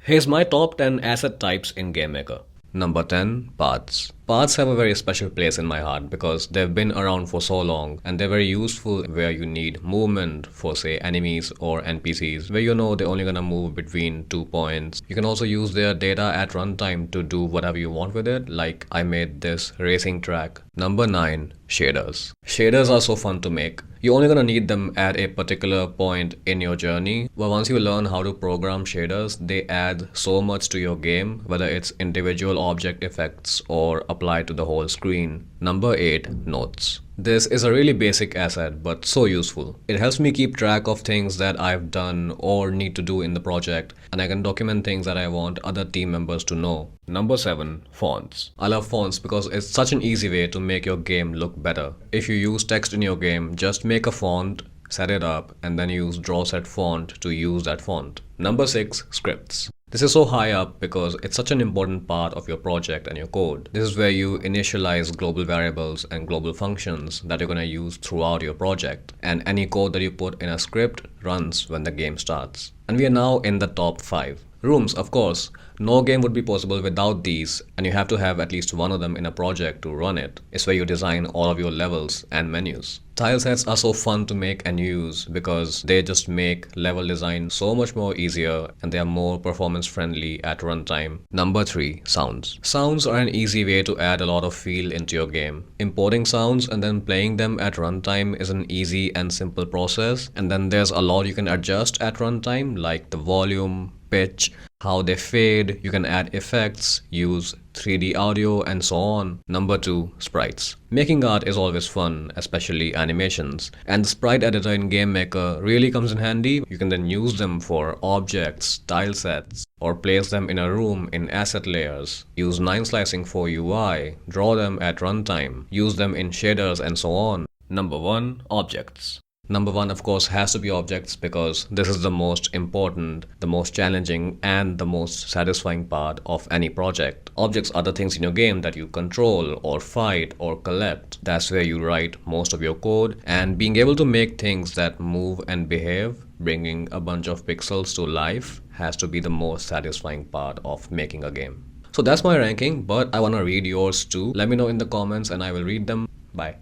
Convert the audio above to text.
Here's my top 10 asset types in GameMaker. Number 10, paths. Paths have a very special place in my heart because they've been around for so long and they're very useful where you need movement for, say, enemies or NPCs, where you know they're only gonna move between 2 points. You can also use their data at runtime to do whatever you want with it, like I made this racing track. Number 9, shaders. Shaders are so fun to make. You're only gonna need them at a particular point in your journey, but once you learn how to program shaders, they add so much to your game, whether it's individual object effects or applied to the whole screen. Number 8, notes. This is a really basic asset, but so useful. It helps me keep track of things that I've done or need to do in the project, and I can document things that I want other team members to know. Number 7, fonts. I love fonts because it's such an easy way to make your game look better. If you use text in your game, just make a font, set it up, and then use draw set font to use that font. Number 6, scripts. This is so high up because it's such an important part of your project and your code. This is where you initialize global variables and global functions that you're going to use throughout your project. And any code that you put in a script runs when the game starts. And we are now in the top 5. Rooms, of course. No game would be possible without these, and you have to have at least one of them in a project to run it. It's where you design all of your levels and menus. Tile sets are so fun to make and use because they just make level design so much more easier and they are more performance friendly at runtime. Number 3, sounds. Sounds are an easy way to add a lot of feel into your game. Importing sounds and then playing them at runtime is an easy and simple process, and then there's a lot you can adjust at runtime, like the volume, pitch, how they fade, you can add effects, use 3D audio, and so on. Number 2, sprites. Making art is always fun, especially animations, and the sprite editor in GameMaker really comes in handy. You can then use them for objects, tile sets, or place them in a room in asset layers. Use 9 slicing for UI, draw them at runtime, use them in shaders, and so on. Number 1, objects. Number 1, of course, has to be objects because this is the most important, the most challenging, and the most satisfying part of any project. Objects are the things in your game that you control or fight or collect. That's where you write most of your code, and being able to make things that move and behave, bringing a bunch of pixels to life, has to be the most satisfying part of making a game. So that's my ranking, but I want to read yours too. Let me know in the comments and I will read them. Bye.